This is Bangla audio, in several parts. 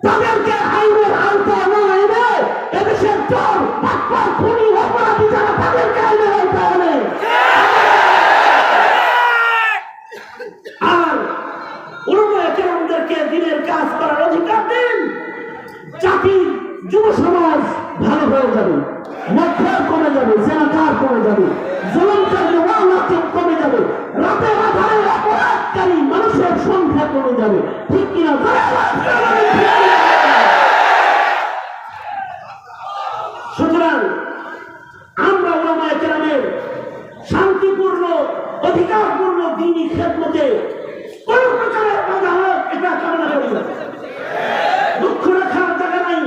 তাদেরকে আইনের আওতায় না এনে এদেশের চোর বাটপার খুনি অপরাধী যারা তাদেরকে আইনের আওতায় আনে। আর উলামায়ে কেরামদেরকে দিনের কাজ করার অধিকার দিন। জাতির যুব সমাজ ভালো হয়ে যাবে, মদ্যপ কমে যাবে, জেনাকার কমে যাবে, জুলুমকারী ওয়ালাতিন কমে যাবে, রাতের আধারে অপরাধকারী মানুষের সংখ্যা কমে যাবে। ঠিক কিনা? সুতরাং আমরা উলামায়ে কেরামের শান্তিপূর্ণ অধিকারপূর্ণ দ্বীনি খেদমতে কোন প্রকারের বাধা হোক এটা কামনা করি না। দুঃখ রাখার জায়গা নাই।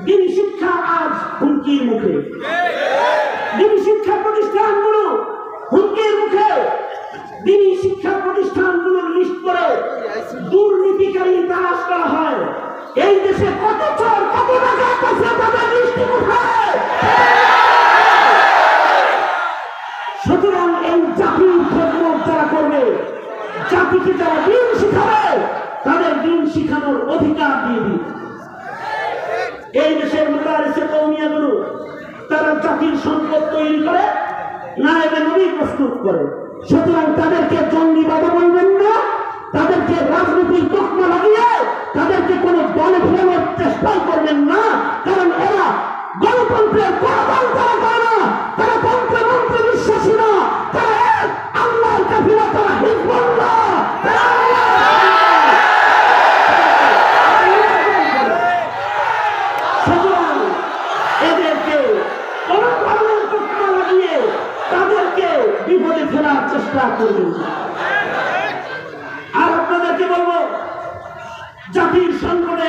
দ্বীনি শিক্ষা আজ হুমকির মুখে, দ্বীনি শিক্ষা প্রতিষ্ঠানগুলো হুমকির মুখে। দ্বীনি শিক্ষা প্রতিষ্ঠানগুলোর লিস্ট করে দুর্নীতিকারী তালাশ করা হয়। এই দেশে কত চোর কত ডাকাত আছে তাদের লিস্ট কোথায়? সুতরাং এই জাতির খেদমত যারা করবে, জাতিকে যারা দিন শিখাবে, তাদের দিন শিখানোর অধিকার দিয়ে দিন। এই দেশের মাদারিসে কওমিয়াগুলো তারা জাতির সম্পদ তৈরি করে, নায়েবে নবী প্রস্তুত করে। সুতরাং তাদেরকে জঙ্গিবাদী বলবেন না, তাদেরকে রাজনৈতিক তকমা লাগিয়ে তাদেরকে কোনো দলে ফেরানোর চেষ্টাই করবেন না। কারণ এরা গণতন্ত্রের কোনো দল তারা করে না, তারা তন্ত্রে মন্ত্রে বিশ্বাসী না, তারা এক আল্লাহর কাফিলা, তারা হিজবুল্লাহ। সুতরাং এদেরকে কোনো ধরনের তকমা লাগিয়ে তাদেরকে বিপদে ফেলার চেষ্টা করবেন না। আর আপনাদেরকে বলবো, জাতির সংকটে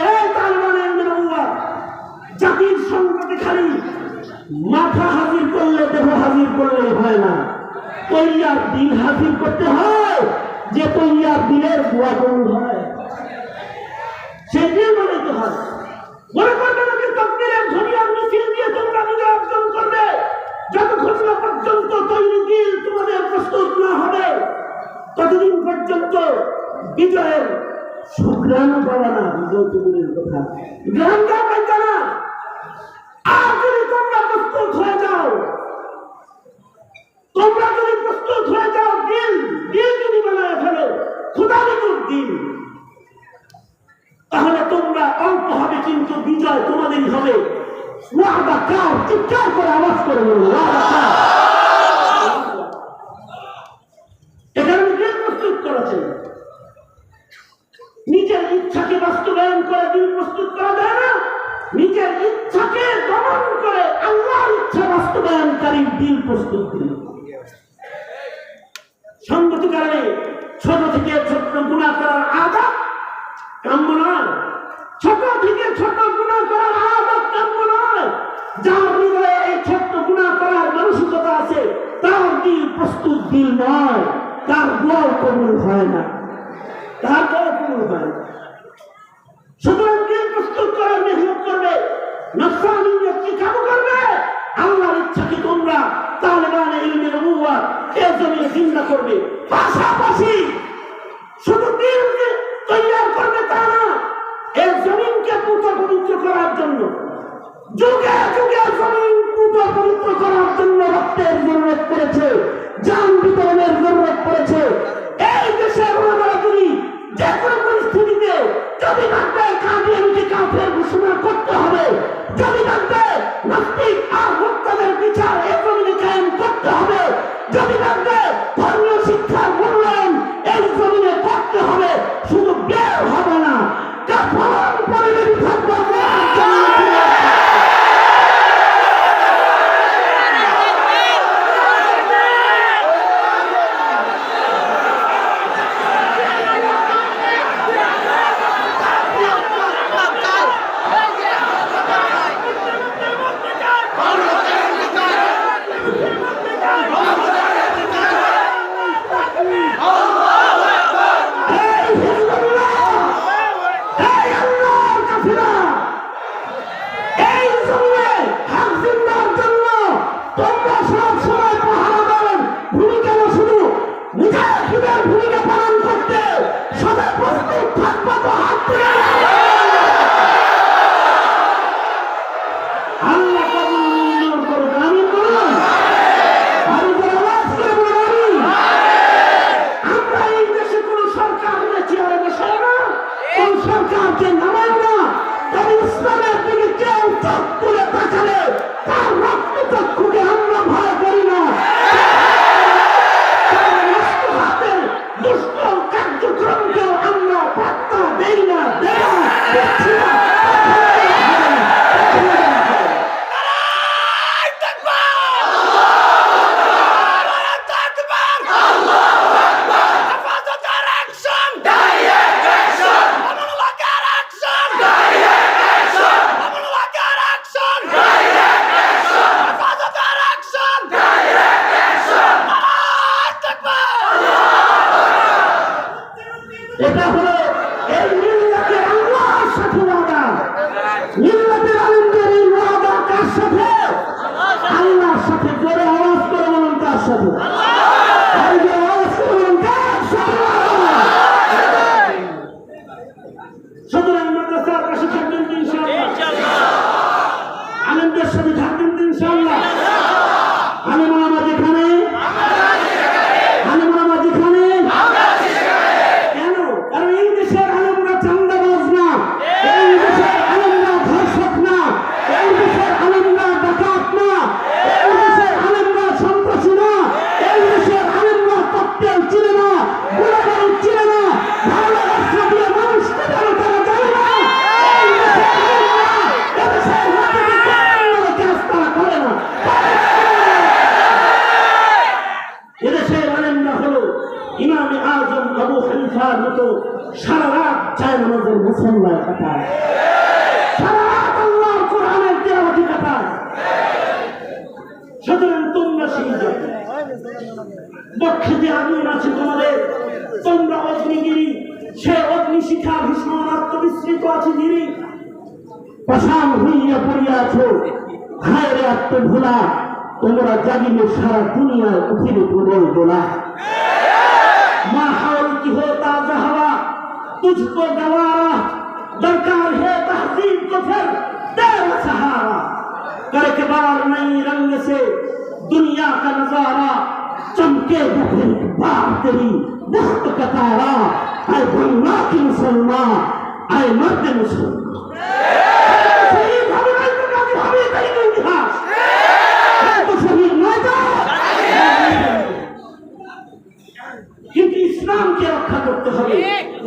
জাতির সংকটে খালি মাথা হাজির করলে, দেহ হাজির করলে হয় না, তৈয়ার দিল হাজির করতে হয়। যে তৈয়ার দিলের দোয়া কবুল হয়, সেই দিল বানাইতে হয়। মনে করবে না যে তকবীরের ধ্বনি আর মিছিল দিয়ে তোমরা বিজয় অর্জন করবে। যতক্ষণ না পর্যন্ত তৈরি দিল তোমাদের প্রস্তুত না হবে, ততদিন পর্যন্ত বিজয়ের সুগ্রাণ পাবা না। বিজয় তুমুলের কথা গ্রামটা পাইতা না। আর যদি তোমরা প্রস্তুত হয়ে যাও, তোমরা যদি প্রস্তুত হয়ে যাও, দিল যদি বানায় ফেলো খুদালিকুর দিল, তাহলে তোমরা অল্প হবে কিন্তু বিজয় তোমাদেরই হবে। ওয়াদা কাও, চিৎকার করে আওয়াজ করে বলো ওয়াদা কাও। এখানে দিল প্রস্তুত করেছে। নিজের ইচ্ছাকে বাস্তবায়ন করে দিল প্রস্তুত করা যায় না, নিজের ইচ্ছাকে দমন করে আল্লাহর ইচ্ছা বাস্তবায়নকারী দিল প্রস্তুত দিল। সঙ্গত কারণে ছোট থেকে ছোট গুনাহ করার আদত কাম্য নয়। ছোট থেকে ছোট গুনাহ করার আদত কাম্য নয়। যার হৃদয়ে এই ছোট্ট গুনাহ করার মানসিকতা আছে, তার দিল প্রস্তুত দিল নয়, তার দোয়াও কবুল হয় না, তার দোয়া কবুল হয় না। সুতরাং দিল প্রস্তুত করার মেহনত করবে, নফসানিয়তকে কাবু করবে। আল্লাহর ইচ্ছাকে তোমরা তালেবানে ইলমে নবুওয়াত এই জমিনে জিন্দা করবে। পাশাপাশি শুধু দিলকে তৈয়ার করবে তা না, এই জমিনকে পুত পবিত্র করার জন্য, যুগে যুগে জমিন পুত পবিত্র করার জন্য রক্তের জরুরত পড়েছে, জান বিতরণের জরুরত পড়েছে। এই দেশের ওলামারা যদি যে কোনো পরিস্থিতিতে যদি থাকবে কাদিয়ানীকে কাফের ঘোষণা করতে হবে, যদি থাকবে নাস্তিক আর মুক্তাদের বিচার এই জমিনে কায়েম করতে হবে, যদি থাকবে ধর্মীয় শিক্ষার মূল্যায়ন এই জমিনে করতে হবে, শুধু বের হবে না, কাফন পরিবেশ থাকবে। ভূমিকা পালন করতে সবাই প্রস্তুত থাকবো তো হাত তুলে সরকারকে নামায় না, তবে ইসলামের দিকে কেউ চোখ তুলে তাকালে তার রক্ত চক্ষুকে আমরা ভয় করি না। দুষ্ট কার্যক্রমকেও আমরা পাত্তা দেই না, দিচ্ছি না। এটা হলো এই মিল্লাতের আল্লাহর সাথে ওয়াদা। মিল্লাতের আলেমদের এই ওয়াদা কার সাথে? আল্লাহর সাথে। জোরে আওয়াজ করে বলুন কার সাথে? আওয়াজ করে বলুন কার সাথে? সুতরাং মাদ্রাসার পাশে থাকবেন তো ইনশাআল্লাহ, আলেমদের সাথে থাকবেন তো ইনশাআল্লাহ। আলেম ওলামা যেখানে, আলেম ওলামা যেখানে, ইমামে আজম আবু হানিফার মতো সারা রাত চায় নামাজের মুসল্লায় কাটায়, সারা রাত আল্লাহর কোরআনের তেলাওয়াতে কাটায়। সুতরাং তোমরা সেই বক্ষেতে আগুন আছে তোমাদের, তোমরা অগ্নিগিরি, সে অগ্নিশিখা ভীষণ আত্মবিস্মৃত আছে ধীরে পাষাণ হইয়া পড়িয়া আছো, হায় রে আত্মভোলা, তোমরা জাগিলে সারা দুনিয়ায় উঠিলে প্রবল দোলা। माहौल की हो ताजा हवा, तुझको गवारा, दरकार है तहजीब को फिर तेरा सहारा। कर के बार नई रंग से दुनिया का नजारा, चमके फिर बार तेरी वक्त का तारा। आए बन्ना की मुसलमान, आए मर्द मुसलमान, কিন্তু ইসলামকে রক্ষা করতে হবে,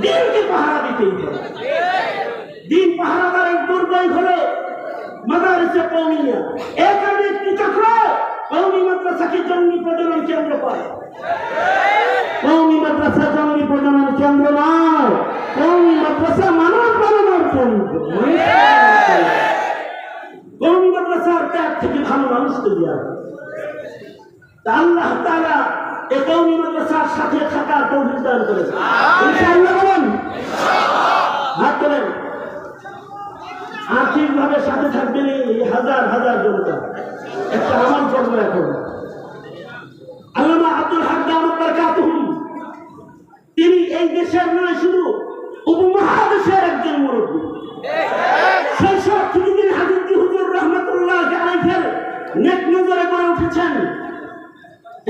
দিনকে পাহারা দিতে হবে। দিন পাহারাদারের দুর্বল হলো মাদ্রাসা কওমিয়া। এই কারণে একটি চক্র কওমি মাদ্রাসাকে জঙ্গি প্রজনন কেন্দ্র করে। কওমি মাদ্রাসা জঙ্গি প্রজনন কেন্দ্র নয়, কওমি মাদ্রাসা মানব বানানোর কেন্দ্র। কওমি মাদ্রাসার ত্যাগ থেকে ভালো মানুষ তৈরি হয়। আল্লাহ তাআলা এই কওমি মাদ্রাসার সাথে থাকার তৌফিক দান করেছেন ইনশাআল্লাহ। বলেন হাত তোলেন। আর্থিকভাবে সাথে থাকবেন এই হাজার হাজার জনতা। একটা আমল করবো এখন। আল্লামা আব্দুল হক দামাত বারাকাতুহু, তিনি এই দেশের নয় শুধু উপমহাদেশের একজন মুরব্বী। শৈশব থেকে তিনি হাজরত হুজুর রহমাতুল্লাহ আলাইহির নেক নজরে গড়ে উঠেছেন।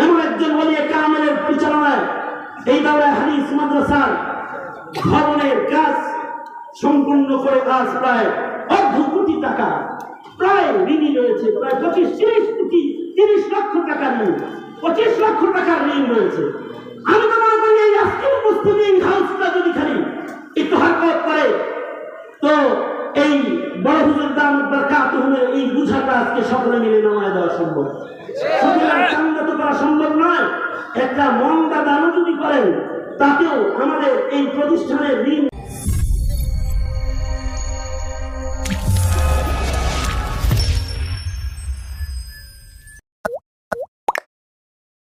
এমন একজন ওলিয়ে কামেলের পরিচালনায় এই দাওরায়ে হাদিস মাদ্রাসার ভবনের কাজ সম্পূর্ণ করে আজ প্রায় 1.5 কোটি টাকা প্রায় ঋণী রয়েছে। প্রায় 25-30 লক্ষ টাকা ঋণ, 25 লক্ষ টাকার ঋণ রয়েছে। আমি তো মনে করি এই আজকে উপস্থিত এই হাউসটা যদি খালি একটু হারকত করে তো এই বড় হুজুর দামাত বারাকাতুহুর এই বুঝাটা আজকে সকলে মিলে নামায় দেওয়া সম্ভব। সুতরাং চান্দা তো করা সম্ভব নয়, একটা মন্দা দানও যদি করেন তাতেও আমাদের এই প্রতিষ্ঠানের ঋণ